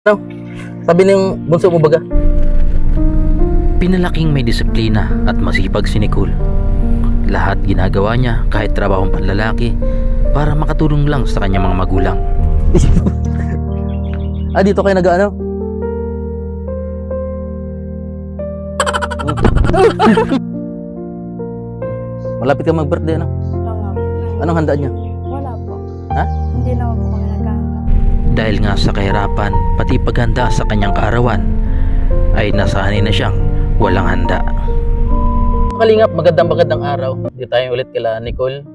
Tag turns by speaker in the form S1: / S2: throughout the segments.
S1: No? Sabi ng bunso mo baga.
S2: Pinalaking may disiplina at masipag si Nicole. Lahat ginagawa niya kahit trabahong panlalaki para makatulong lang sa kanyang mga magulang.
S1: Dito kayo nag-ano? Malapit ka mag-birthday, ano? Anong handa niya?
S3: Wala po.
S1: Ha?
S3: Hindi naman po kami naghahanda.
S2: Dahil nga sa kahirapan pati paghanda sa kanyang kaarawan ay nasanay na siyang walang handa.
S1: Kalingap, magandang araw. Dito tayo ulit kila Nicole.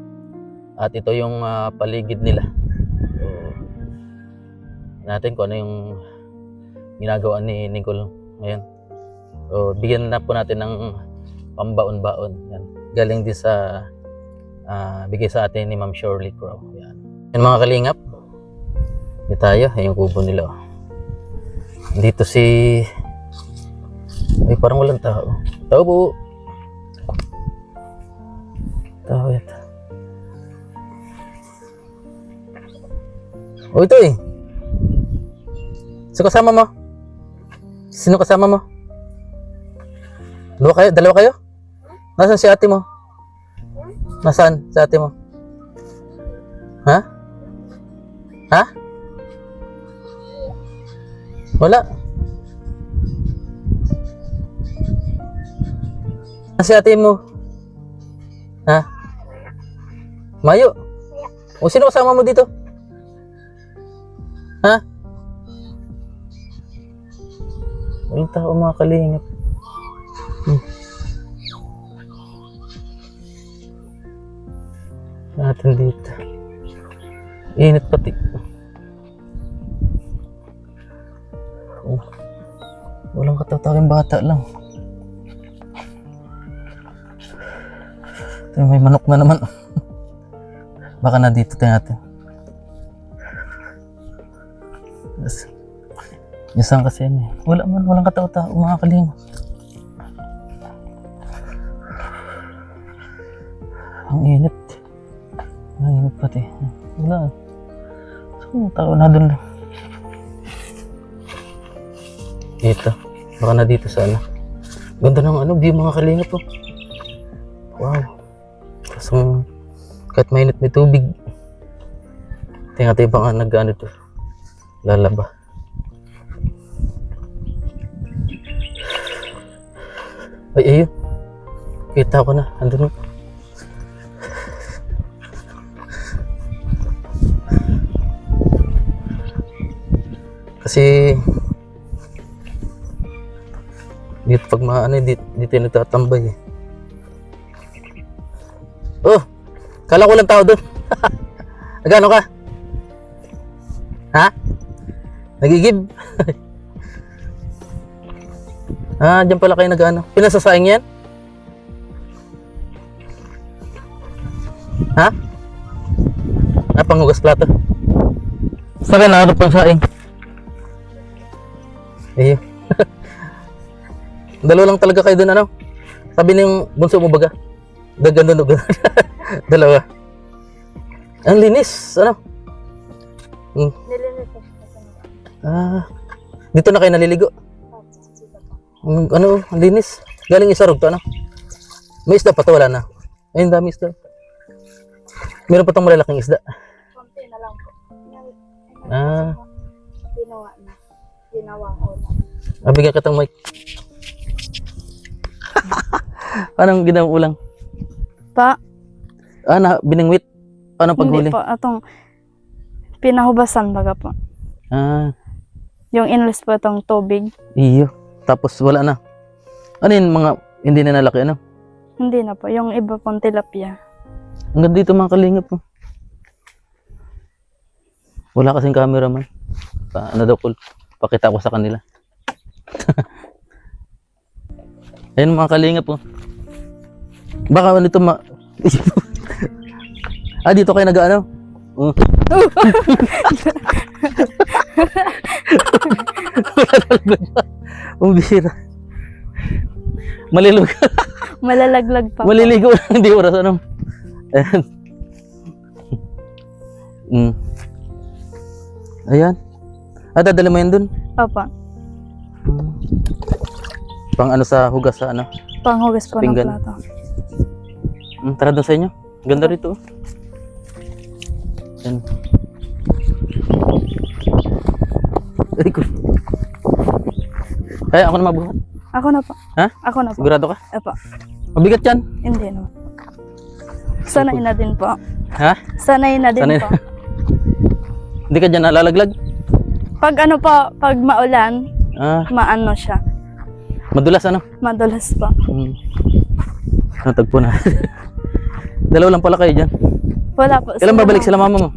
S1: At ito yung paligid nila. So, natin kung ano yung ginagawa ni Nicole ngayon. So, bigyan na po natin ng pambaon-baon. Yan. Galing din sa bigay sa atin ni Ma'am Shirley Crow. Yan. Yan mga kalingap. Dito tayo. Yan yung kubo nila. Dito si... Ay, parang walang tao. Tao po. Tao ito. O ito eh. Sino kasama mo? Sino kasama mo? Dalawa kayo? Nasaan si ate mo? Nasaan si ate mo? Ha? Ha? Wala. Nasaan si ate mo? Ha? Mayo? O sino kasama mo dito? Ha? Walang tao mga kalingap. Natin dito. Init pati. Oh. Walang katatawang bata lang. Ito, may manok na naman. Baka na dito tayo natin. Isang kasi yan eh. Walang katao-tao mga kalingap. Ang init. Ang init pati. Wala. So, tao na dun lang. Dito. Baka na dito sana. Ganda ng view mga kalingap po. Wow. Kasi kahit mainit may tubig. Tingnan baka nag-ano to. Lalaba. Ay, ayun. Kita ko na. Andun. Kasi dito pag dito nagtatambay eh. Oh! Kala ko lang tao doon. Nagano ka? Ha? Nagigib? Diyan pala kayo nag-ano. Pinasasayang yan? Ha? Panghugas plato. Saan ka nahanap pang saing? Eh. Dalawa lang talaga kayo doon, ano? Sabi ng bunso mo baga. Gaganda. Dalawa. Ang linis, ano?
S3: Nilinis ko siya.
S1: Dito na kayo naliligo. Ang linis. Galing Isarog to, ano? May isda pa to, wala na. Ayun, dami isda. Meron pa tong malalaking isda.
S3: Konti na lang po. Ginawa na. Ginawang ulam.
S1: Bigyan kitang mic. Anong ginawang ulang?
S3: Pa?
S1: Biningwit. Anong paghuli?
S3: Hindi po. Atong pinahubasan baga po. Yung inless po itong tubig.
S1: Iyo. Tapos wala na. Ano yun, hindi na nalaki, ano?
S3: Hindi na po. Yung iba pong tilapia.
S1: Hanggang dito mga kalingap po. Wala kasing cameraman. Ano daw, pakita ko sa kanila. Ayun mga kalingap po. Baka nito dito kayo nag-ano? Bihira.
S3: Malalaglag pa.
S1: Maliligo lang, hindi oras, ano? Ayan. Dadali mo yan dun?
S3: Opo.
S1: Pang ano sa hugas sa ano?
S3: Panghugas po ng
S1: Pinggan.
S3: plato.
S1: Tara doon sa inyo. Ganda rito. Yan. Ay ko. Kaya ako na mabuhat.
S3: Ako na po.
S1: Ha?
S3: Ako na po.
S1: Sigurado ka?
S3: Opo.
S1: Mabigat yan.
S3: Hindi no. Sanay na din po.
S1: Ha?
S3: Sanay na din
S1: Sanay
S3: po.
S1: Hindi ka dyan nalalaglag?
S3: Pag ano po, pag maulan,
S1: Ah,
S3: maano siya.
S1: madulas ano?
S3: Madulas po.
S1: Natagpo na. Dalawa lang pala kayo dyan.
S3: Wala po.
S1: Kailan babalik sila mama mo?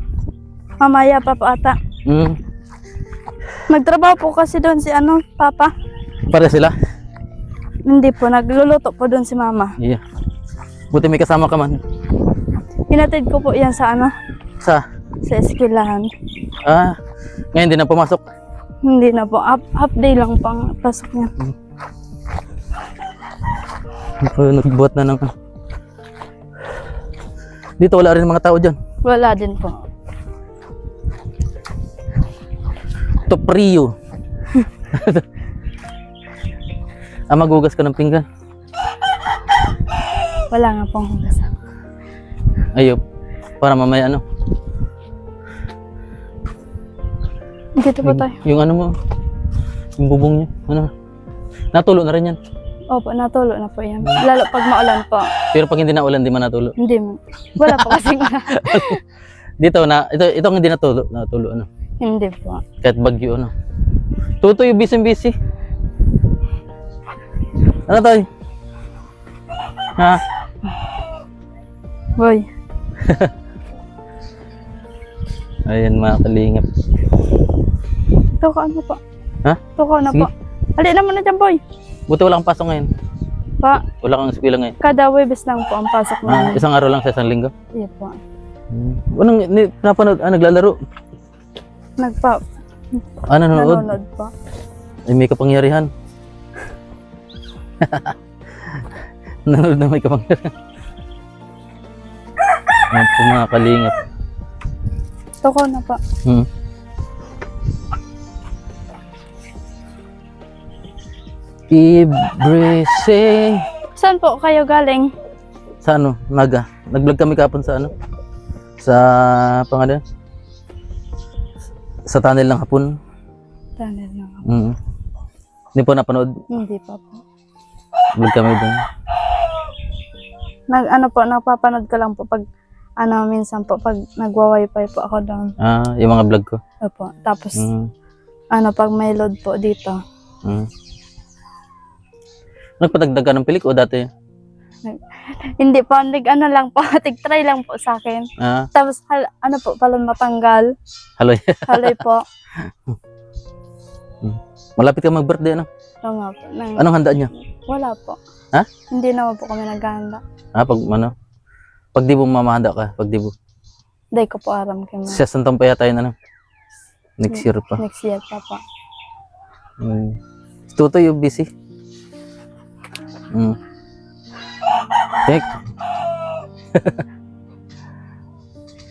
S3: Mamaya pa po ata. Nagtrabaho po kasi doon si ano, papa.
S1: Pare sila?
S3: Hindi po, nagluluto po doon si mama.
S1: Iya. Buti may kasama ka man.
S3: Hinatid ko po yan sa ano,
S1: Sa?
S3: sa eskwelahan.
S1: Ah, ngayon din na pumasok.
S3: Hindi na po, half day lang pang pasok niya.
S1: Nagbuhat na ng... Dito wala rin mga tao dyan.
S3: Wala din po.
S1: Toprio. Magugas ka ng pinggan.
S3: Wala nga pong hugas.
S1: Ayop. Para mamaya ano.
S3: Dito po tayo.
S1: Yung ano mo. Yung bubong niya. Ano. Natulo na rin yan.
S3: Opo, natulo na po yan. Lalo pag maulan po.
S1: Pero pag hindi na ulan, di man natulo.
S3: Hindi mo. Wala po kasing
S1: Dito na, ito ang hindi natulo. Natulo ano.
S3: Hindi po.
S1: Kahit bagyo ano. Tutoy, busy. Ano tayo? Ha?
S3: Boy.
S1: Ayan mga kalingap.
S3: Tuko ano po.
S1: Ha?
S3: Tuko na
S1: Sige.
S3: po. Hali na muna dyan, boy.
S1: Buti wala kang pasok ngayon.
S3: Pa,
S1: Wala kang eskwela ngayon.
S3: kada Webes lang po ang pasok namin.
S1: Isang araw lang sa isang linggo.
S3: Iya po.
S1: Anong napanood? Naglalaro? Nanonood?
S3: Nanonood po.
S1: Ay, may kapangyarihan. Nanonood na may kapangyarihan. Ayan po mga kalingap.
S3: Tuko na po.
S1: Ibrese.
S3: Saan po kayo galing?
S1: Sa ano? Naga. Nag-vlog kami kapon sa ano? Sa pangalan? Sa tunnel ng hapon.
S3: Tunnel na ako.
S1: Hindi po napanood.
S3: Hindi pa po.
S1: Vlog kami doon.
S3: Napapanood ko lang po pag minsan po pag nagwa-wifi po ako doon.
S1: Yung mga vlog ko.
S3: Opo. Tapos
S1: Mm.
S3: pag may load po dito.
S1: Nagpadagdag ka ng pilik o dati?
S3: Hindi po, lang po, tig-try lang po sa akin. Tapos pala matanggal.
S1: Haloy.
S3: Haloy po.
S1: Malapit ka mag-birthday, ano?
S3: Oo nga po.
S1: Anong handa niya?
S3: Wala po.
S1: Ha?
S3: Hindi naman po kami naghahanda.
S1: Pag di mo mamahanda ka, pag di mo.
S3: Hindi ko po aram kay ma.
S1: Siya santang pa yata yun, ano? Next year pa.
S3: Next year pa po.
S1: Tutoy, yung busy. Tek.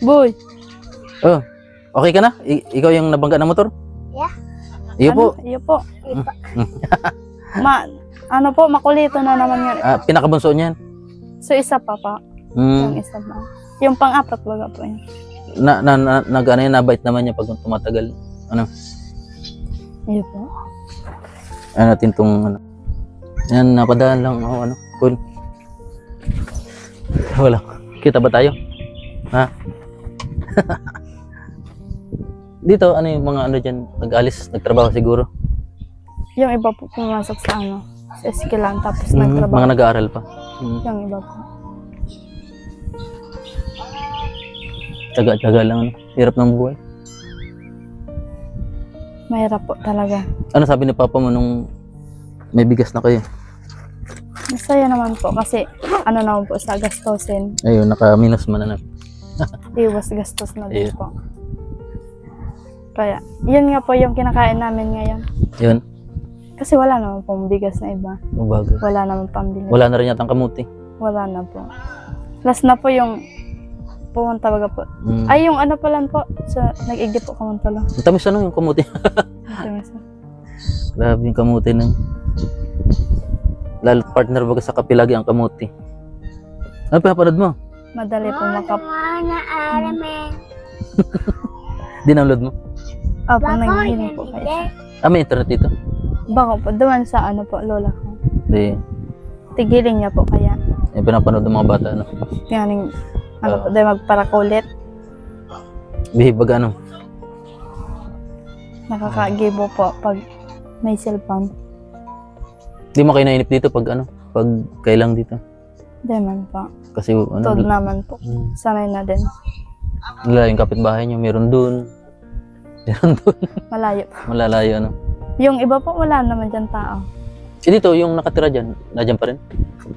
S3: Boy!
S1: Oh, okay ka na? Ikaw yung nabangga ng motor?
S4: Yeah.
S1: Iyo po.
S3: Iyo po. Makulito na naman yan.
S1: Pinakabunso niyan.
S3: So, isa pa pa. Yung isa pa. Yung pang-apat baga po yun.
S1: Nabait naman niya pag tumatagal.
S3: Iyo po.
S1: Natin tong yan, napadaan lang ako, cool. Wala. Kita ba tayo? Ha? Dito, ano yung mga dyan, nag-alis, nagtrabaho siguro?
S3: Yung iba po pumasok sa sa eskwelahan tapos nagtrabaho.
S1: Mga nag-aaral pa.
S3: Yung iba po.
S1: Tsaga-tsaga lang, hirap ng buhay.
S3: Mahirap po talaga.
S1: Ano sabi ni Papa mo nung may bigas na kayo?
S3: Masaya naman po kasi naman po sa gastusin.
S1: Ayun, naka-minus man na.
S3: Iwas gastos na din
S1: Yeah.
S3: po. Kaya, yun nga po yung kinakain namin ngayon.
S1: Yun,
S3: Kasi wala naman pong bigas na iba.
S1: mabago.
S3: Wala naman pambili.
S1: Wala na rin yatang kamuti.
S3: Wala na po. Last na po yung pumunta baga po. Ay, yung pa lang po. Nag-igdi po kamunta lang.
S1: Ang tamis yung kamuti. Grabe yung kamuti na. Lalo partner baga sa kape lagi ang kamuti. Ano pinapanood mo?
S3: Madali po
S1: Dinownload mo?
S3: Opo, naghihiling po kayo.
S1: May internet dito?
S3: Bako po, duman sa ano po, lola ko.
S1: Hindi.
S3: Tigiling niya po kaya.
S1: Yung pinapanood ng mga bata, ano?
S3: Tiyaning, ano po, dahil magparakulit.
S1: Bihib baga, ano?
S3: Nakakagibo po pag may cellphone.
S1: Hindi mo kayo nainip dito pag ano? Pag kailang dito?
S3: Di man po.
S1: Kasi ano?
S3: Todo naman po. Sanay na din.
S1: Wala yung kapitbahay nyo, meron dun. Meron dun.
S3: Malayo po.
S1: Malalayo, ano?
S3: Yung iba po, wala naman dyan tao.
S1: Dito, yung nakatira dyan, nadyan pa rin?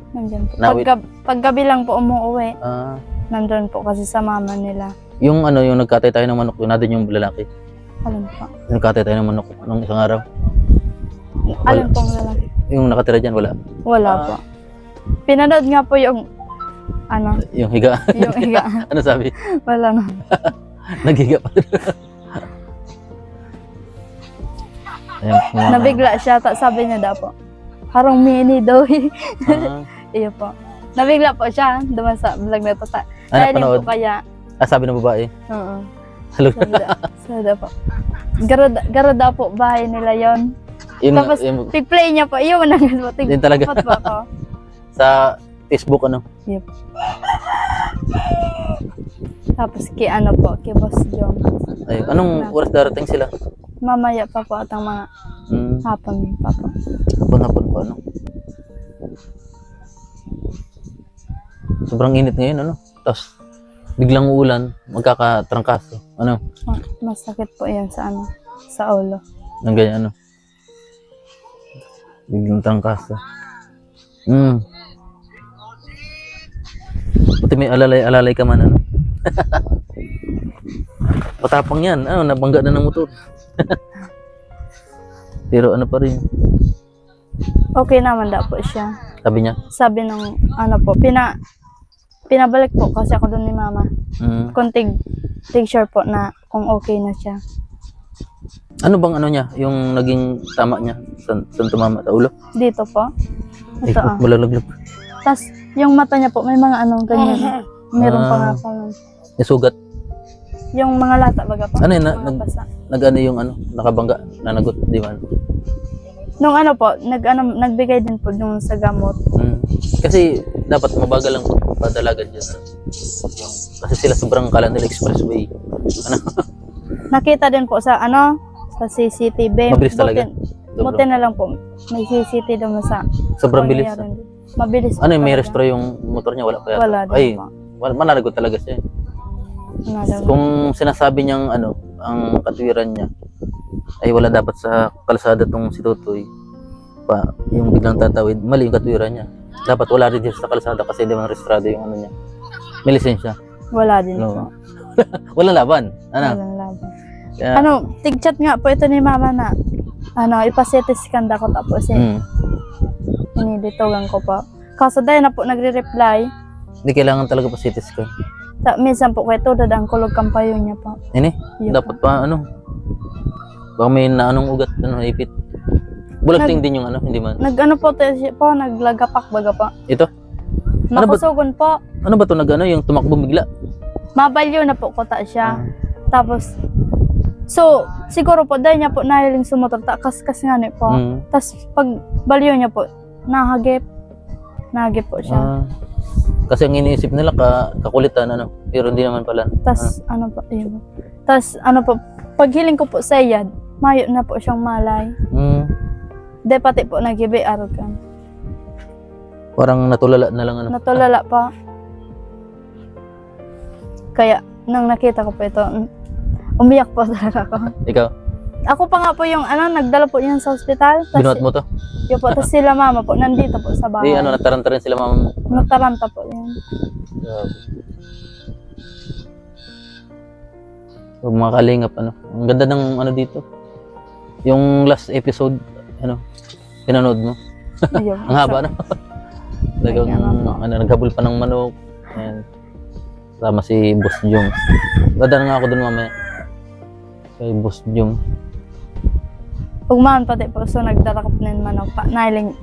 S3: Nandyan po.
S1: Nawit.
S3: Paggabi lang po umuwi,
S1: Ah,
S3: nandun po kasi sa mama nila.
S1: yung ano, yung nagkatay tayo ng manok, yun natin yung lalaki.
S3: Alam po.
S1: Nagkatay tayo ng manok nung isang araw.
S3: Alam pong lalaki.
S1: Yung nakatira dyan, wala.
S3: Wala po. Pinanood nga po yung, ano,
S1: Yung higa.
S3: yung higa.
S1: Ano sabi?
S3: Wala na.
S1: Naghiga pa rin. Ayan, yung-
S3: Nabigla siya, sabi niya daw po, harong mini daw eh.
S1: Ah,
S3: Iyo po. Nabigla po siya, duman sa vlog na ito. Dahil
S1: napanood?
S3: po kaya,
S1: Sabi ng babae.
S3: oo.
S1: Hello.
S3: Sabi daw po. Garo daw po bahay nila yon.
S1: Yun,
S3: Tapos,
S1: yung,
S3: tig-play niya po, iyo man agad po.
S1: yun talaga.
S3: Tig-pot po ako.
S1: Sa Facebook, ano?
S3: Yep. Tapos ano po, kay Boss Jom.
S1: Ayun. Anong oras darating sila?
S3: Mamaya pa po at ang mga hapon pa po.
S1: Hapon-hapon pa, ano? Sobrang init ngayon, ano? Tapos, biglang uulan, magkakatrangkaso. Ano?
S3: Masakit po yan sa ano, sa ulo.
S1: Ng ganyan, ano? Biglang trangkaso. Buti may alalay ka man, ano? Patapang yan, ano? Nabangga na ng motor. Pero ano pa rin,
S3: Okay naman daw po siya.
S1: sabi niya.
S3: Sabi nung ano po, pinabalik po kasi ako doon ni mama. Kung tig sure po na kung okay na siya.
S1: Ano bang ano niya, yung naging tama niya? Saan tumama? Sa ulo?
S3: Dito po.
S1: Ay,
S3: Ito ah.
S1: malalaglag.
S3: Tapos yung mata niya po, may mga ano ganyan. Meron pa nga po.
S1: May sugat.
S3: Yung mga lata baga po.
S1: Ano yun,
S3: mga basa.
S1: Nag-ano yung ano, nakabangga, nanagot, di ba?
S3: Nung ano po, nagbigay din po yung sa gamot.
S1: Kasi dapat mabagal lang padalagan dyan. Kasi sila sobrang kala nila expressway. Ano?
S3: Nakita din po sa ano, sa CCTV.
S1: Mabilis talaga.
S3: Buti na lang po. May CCTV naman sa
S1: Sobrang bilis.
S3: pangyayari din. Mabilis po
S1: Ano yung may
S3: talaga.
S1: restro yung motor niya? Wala pa yata?
S3: Wala din
S1: Ay,
S3: po.
S1: mananagot talaga siya.
S3: Wala daw.
S1: Kung sinasabi niyang ano, ang katwiran niya, ay wala dapat sa kalsada tong si Tutoy pa, yung biglang tatawid, mali yung katwiran niya. Dapat wala rin sa kalsada kasi di man restrado yung ano niya. May lisensya.
S3: Wala din
S1: No.
S3: po.
S1: Walang laban. Ano?
S3: Walang laban.
S1: Kaya,
S3: Ano, tig-chat nga po ito ni mama na ano, ipasete scan ko tapos iniditogan ko pa. Kaso dahil na po nagre-reply,
S1: Hindi kailangan talaga pa CT scan.
S3: minsan po kaya tudad ang kulog kampayo niya po.
S1: Ini,
S3: Yun
S1: dapat pa ano. Baka may naanong ugat, ano, ipit. Bulagting din yung ano, hindi man.
S3: Nag-ano po, naglagapak baga pa.
S1: Ito? Ano ba-
S3: Makusugon po.
S1: Ano ba to nag-ano, yung tumakbo bigla?
S3: Mabalyo na po kuta siya. Tapos, so, siguro po, dahil niya po nahiling sumotor, kas nga ni po. Tapos, pag balyo niya po, nahagip. Nahagip po siya.
S1: Kasi ang iniisip nila kakulitan, ano, pero hindi naman pala.
S3: Tapos, ano po, yun. Tapos, ano po, pag hiling ko po sa iyad, mayo na po siyang malay. De pati po nagibi argan.
S1: Parang natulala na lang, ano.
S3: Natulala pa. Kaya, nang nakita ko po ito, umiyak po talaga ako.
S1: Ikaw,
S3: Ako pa nga po yung, nagdala po yan sa ospital.
S1: binuhat mo to?
S3: Yun po, tapos sila mama po, nandito po sa bahay.
S1: Ano, nataranta rin sila mama mo.
S3: Nataranta po yan.
S1: So, mga kalingap, ano. Ang ganda ng ano dito. Yung last episode, ano, pinanood mo.
S3: Ayun.
S1: Ang haba, no? Talagang,
S3: Ayun,
S1: naghabol pa ng manok. Ayan. Sama si Boss Jung. Dadaan nga ako dun mamaya. Kay Boss Jung.
S3: Ugmaan pati po, so nagdarakap nin manok pa. Nahiling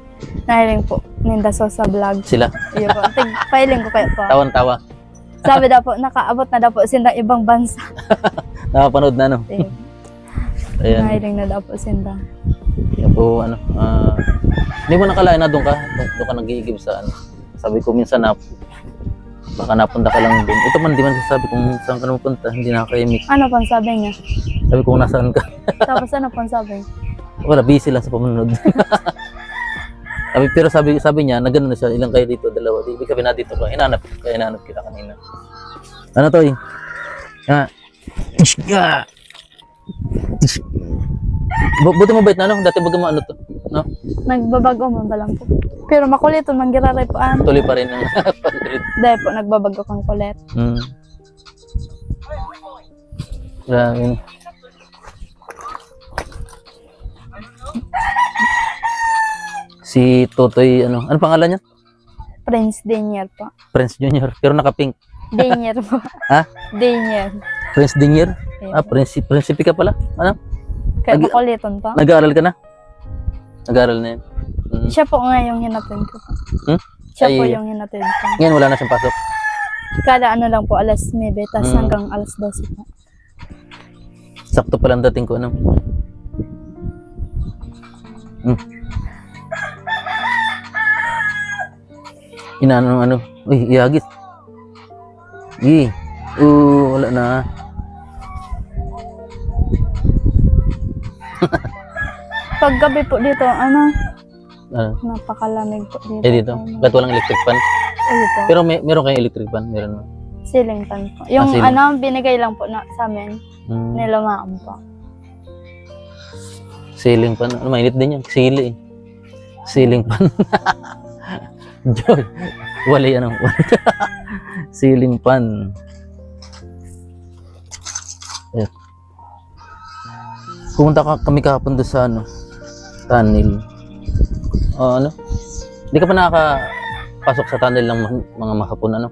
S3: po, ninda sa vlog.
S1: Sila.
S3: Iyo po, pailing ko kayo po.
S1: Tawan-tawa.
S3: Sabi daw po, nakaabot na daw po sinda ibang bansa.
S1: Nakapanood na, no?
S3: Iyo.
S1: Ayan.
S3: Nahiling na daw po sinda.
S1: Yan po, ano, hindi mo nakalain na doon ka nag-iigib sa ano. Sabi ko minsan na, baka napunta ka lang doon. Ito man, di man sabi kung saan ka napunta, hindi nakakayamik.
S3: Ano pang sabi niya?
S1: Sabi ko kung nasaan ka.
S3: Tapos ano pang sabi?
S1: Wala, busy lang sa pamunod. Pero sabi niya, na gano'n na siya, ilang kayo dito, dalawa. Di, ibig sabihin na dito ka, hinanap kita kanina. Ano to eh? Buti mo bait na, no? Dati baga mo ano to, no?
S3: Nagbabago man ba lang po. Pero makulit, manggiraray po ano.
S1: Tuloy pa rin ang pag-read.
S3: Dahil po, nagbabago kang kulit.
S1: Grabe. Si Totoy, ano pangalan niya?
S3: Prince Daniel po.
S1: Prince Junior, pero naka-pink.
S3: Daniel po.
S1: Ha?
S3: Daniel.
S1: Prince Daniel?
S3: Ayun.
S1: Prinsipe ka pala? Ano?
S3: Kaya makuliton po.
S1: Nag-aaral ka na? Nag-aaral na yun.
S3: Siya po nga yung hinatid ko po. Siya po yung hinatid ko.
S1: Ngayon wala na siyang pasok.
S3: Kada ano lang po, alas 9, tas
S1: Mm.
S3: hanggang alas 12 po.
S1: Sakto pala ang dating ko, ano? Inaano, ano? Uy, ihagis. Wala na.
S3: Paggabi po dito, ano,
S1: Ano?
S3: napakalamig po dito.
S1: Dito. Kahit walang electric fan.
S3: Ayun po.
S1: Pero meron kayong electric fan? Meron.
S3: Ceiling fan po. Yung
S1: ceiling.
S3: ano, binigay lang po na, sa amin, nilamaan po.
S1: Ceiling fan. Ano, mainit din yan. Sili eh. Ceiling fan. Joy. Wala yan. Ceiling fan. Ayan. Pumunta kami kahapon doon sa ano, tunnel. Ano? Hindi ka pa nakakapasok sa tunnel ng mga mahapon, ano?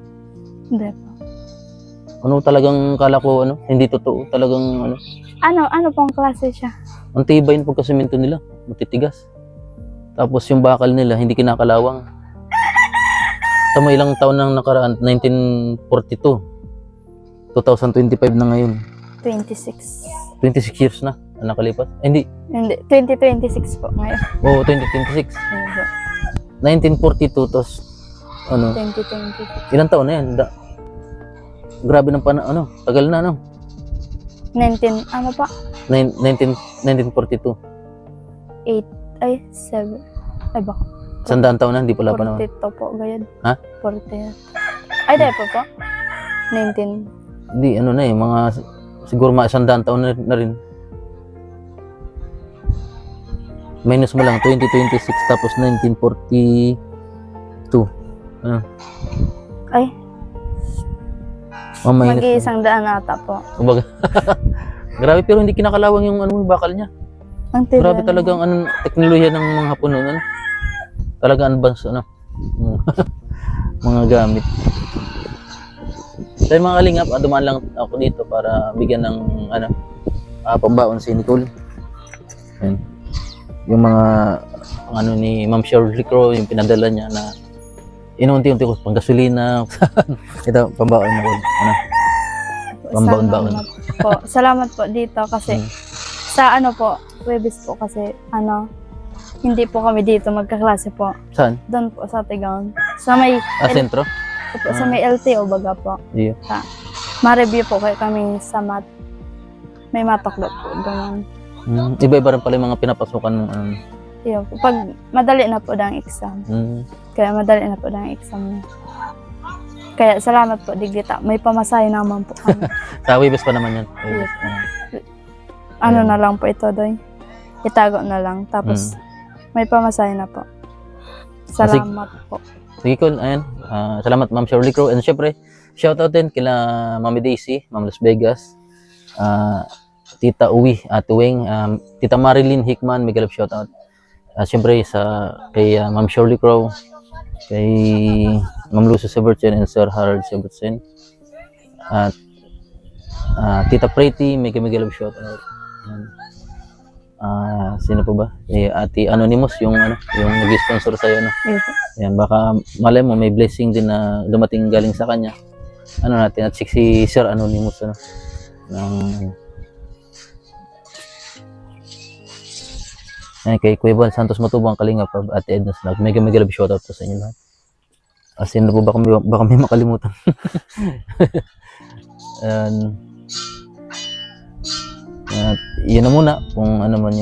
S3: Hindi po.
S1: Ano talagang kala ko, ano? Hindi totoo. Talagang, ano?
S3: Ano pong klase siya?
S1: Ang tibay ng pagkasimento nila. Matitigas. Tapos yung bakal nila, hindi kinakalawang. Tama ilang taon nang nakaraan, 1942. 2025 na ngayon.
S3: 26.
S1: 26 years na ang nakalipas. Hindi.
S3: Hindi, 2026 po ngayon.
S1: Oo, 2026.
S3: Ayun po.
S1: 1942, tapos, ano,
S3: 2026.
S1: ilang taon na yan? Grabe ng ano, tagal na, ano?
S3: ano pa?
S1: 1942.
S3: 8, ay, 7. Ay, baka.
S1: 100 taon na, hindi pala pa naman.
S3: 42 po, gayad.
S1: Ha?
S3: 40. Ay, dahil po po. 19.
S1: Hindi, ano na eh, mga, siguro mga 100 taon na rin. Minus mo lang, 2026, tapos 1942. Ano?
S3: Ay,
S1: Minus.
S3: mag-iisang daan ata po.
S1: Kumbaga, grabe, pero hindi kinakalawang yung ano, bakal niya.
S3: Ang tila.
S1: Grabe talagang ano, teknolohiya ng mga Hapon noon, ano? Talaga advance, ano? Mga gamit. Dahil mga kalingap, dumaan lang ako dito para bigyan ng ano, pambaon si Nicole. Ayan. Yung mga ano ni Ma'am Shirley Crow, yung pinadala niya na inuunti-unti ko pang gasolina. Ito, pambaon mo. Ano? Pambaon-baon.
S3: Salamat po dito kasi sa ano po, Webis po kasi ano, hindi po kami dito magkaklase po.
S1: Saan?
S3: Doon po sa Tigaon. Sa may
S1: Sentro?
S3: sa may LTO baga po.
S1: Iya.
S3: Ma-review po kayo kami sa math. May mataklo po doon.
S1: Iba-iba rin pala yung mga pinapasukan ng
S3: Iyo po. Pag madali na po ang exam. Kaya madali na po ang exam niya. Kaya salamat po, Digita. May pamasahe naman po kami.
S1: Sa Webes pa naman yan.
S3: Iya po. Ano na lang po ito, Doy. Itago na lang. Tapos, may pamasahe na po. Salamat po.
S1: Sige, Col. Ayan. Salamat, Ma'am Shirley Crow. And syempre, shoutout din kila Mami Daisy, Ma'am Las Vegas, Tita Uwi, Ate Wing, Tita Marilyn Hickman, mega love shoutout. Syempre, kay Ma'am Shirley Crow, kay Ma'am Lucy Severtsen and Sir Harold Severtsen. At Tita Pretty, mega love shoutout. Sino po ba? Ate Anonymous, yung yung nag-sponsor sa'yo, no?
S3: Yes po.
S1: Yan, baka malay mo may blessing din na dumating galing sa kanya. Natin at si Sir Anonymous, kay Kuya Juan Santos Matubang, Kalingap, Ate Edna Snag. Mega love shoutout po sa inyo lahat. Sino po baka may makalimutan. At yun na muna kung ano man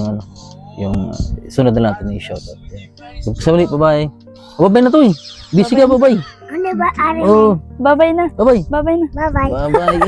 S1: yung sunod na natin i-shoutout. Sa muli, bye-bye. Bye-bye na to eh. Busy ka, bye-bye.
S4: Ano ba? Ano?
S1: Oh,
S3: Bye-bye na.
S1: bye-bye.
S3: Bye-bye na.
S4: Bye-bye.
S1: Bye-bye.